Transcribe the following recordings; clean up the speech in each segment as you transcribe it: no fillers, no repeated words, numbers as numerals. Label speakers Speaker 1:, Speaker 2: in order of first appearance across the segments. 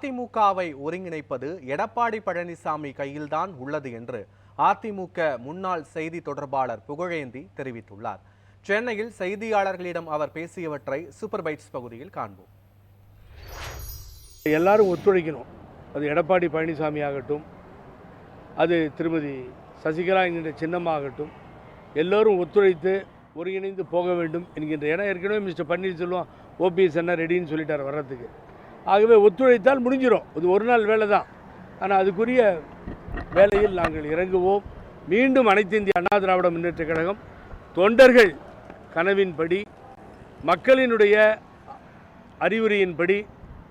Speaker 1: அதிமுகவை ஒருங்கிணைப்பது எடப்பாடி பழனிசாமி கையில்தான் உள்ளது என்று அதிமுக முன்னாள் செய்தி தொடர்பாளர் புகழேந்தி தெரிவித்துள்ளார். சென்னையில் செய்தியாளர்களிடம் அவர் பேசியவற்றை சூப்பர் பைட்ஸ் பகுதியில் காண்போம்.
Speaker 2: எல்லாரும் ஒத்துழைக்கணும். அது எடப்பாடி பழனிசாமி ஆகட்டும், அது திருமதி சசிகலா என்கின்ற சின்னம்மாகட்டும், எல்லோரும் ஒத்துழைத்து ஒருங்கிணைந்து போக வேண்டும் என்கின்ற இடம் ஏற்கனவே மிஸ்டர் பன்னீர்செல்வம் ஓபிஎஸ் என்ன ரெடின்னு சொல்லிட்டார் வர்றதுக்கு. ஆகவே ஒத்துழைத்தால் முடிஞ்சிடும். அது ஒரு நாள் வேலை தான். ஆனால் அதுக்குரிய வேலையில் நாங்கள் இறங்குவோம். மீண்டும் அனைத்து இந்திய அண்ணா திராவிட முன்னேற்றக் கழகம் தொண்டர்கள் கனவின்படி, மக்களினுடைய அறிவுரையின்படி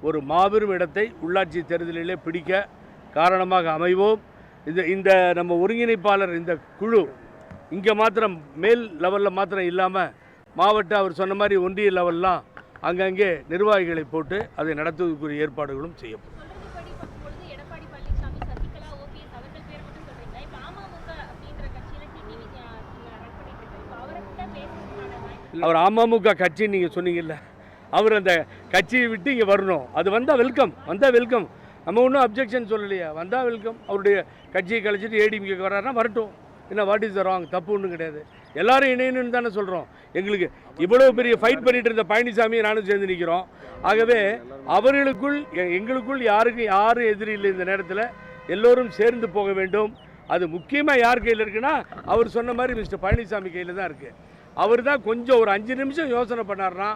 Speaker 2: ஒரு மாபெரும் இடத்தை உள்ளாட்சி தேர்தலிலே பிடிக்க காரணமாக அமைவோம். இந்த நம்ம ஒருங்கிணைப்பாளர் இந்த குழு இங்கே மாத்திரம் மேல் லெவலில் மாத்திரம் இல்லாமல் மாவட்ட அவர் சொன்ன மாதிரி ஒன்றிய லெவல்லாம் அங்கங்கே நிர்வாகிகளை போட்டு அதை நடத்துவதற்குரிய ஏற்பாடுகளும் செய்யப்படும். அவர் அமமுக கட்சி நீங்கள் சொன்னீங்கல்ல, அவர் அந்த கட்சியை விட்டு இங்கே வரணும். அது வந்தால் வெல்கம், நம்ம ஒன்றும் அப்ஜெக்ஷன் சொல்லலையா, வந்தால் வெல்கம். அவருடைய கட்சியை கழிச்சிட்டு ஏடிஎம்கேக்கு வர்றாருன்னா வரட்டும். என்ன வாட் இஸ் த ராங்? தப்பு ஒன்றும் கிடையாது. எல்லாரும் இணையணுன்னு தானே சொல்கிறோம். எங்களுக்கு இவ்வளோ பெரிய ஃபைட் பண்ணிட்டு இருந்த பழனிசாமியை நானும் சேர்ந்து நிற்கிறோம். ஆகவே அவர்களுக்குள் எங்களுக்குள் யாரும் எதிரி இல்லை. இந்த நேரத்தில் எல்லோரும் சேர்ந்து போக வேண்டும். அது முக்கியமாக யார் கையில் இருக்குன்னா, அவர் சொன்ன மாதிரி மிஸ்டர் பழனிசாமி கையில் தான் இருக்குது. அவர் தான் கொஞ்சம் ஒரு 5 நிமிஷம் யோசனை பண்ணார்னா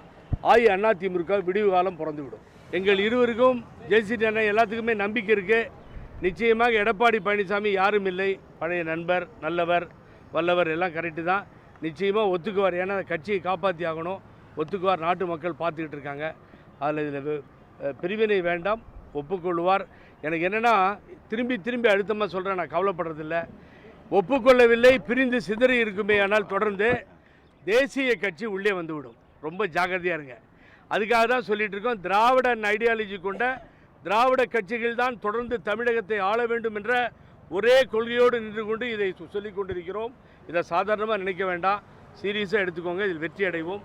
Speaker 2: அதிமுக விடிவு காலம் பிறந்து விடும். எங்கள் இருவருக்கும் ஜெயசிடி அண்ணன் எல்லாத்துக்குமே நம்பிக்கை இருக்குது. நிச்சயமாக எடப்பாடி பழனிசாமி யாரும் இல்லை, பழைய நண்பர், நல்லவர், வல்லவர், எல்லாம் கரெக்டு தான். நிச்சயமாக ஒத்துக்குவார். ஏன்னா கட்சியை காப்பாற்றி ஆகணும். ஒத்துக்குவார். நாட்டு மக்கள் பார்த்துக்கிட்டு இருக்காங்க. அதில் இதில் பிரிவினை வேண்டாம், ஒப்புக்கொள்வார். எனக்கு என்னென்னா, திரும்பி அழுத்தமாக சொல்கிறேன், நான் கவலைப்படுறதில்லை. ஒப்புக்கொள்ளவில்லை, பிரிந்து சிதறி இருக்குமே. ஆனால் தொடர்ந்து தேசிய கட்சி உள்ளே வந்துவிடும். ரொம்ப ஜாக்கிரதையாக இருங்க. அதுக்காக தான் சொல்லிகிட்டு இருக்கோம். திராவிட ஐடியாலஜி கொண்ட திராவிட கட்சிகள் தான் தொடர்ந்து தமிழகத்தை ஆள வேண்டும் என்ற ஒரே கொள்கையோடு நின்று கொண்டு இதை சொல்லிக் கொண்டிருக்கிறோம். இதை சாதாரணமாக நினைக்க வேண்டாம், சீரியஸாக எடுத்துக்கோங்க. இதில் வெற்றி அடைவோம்.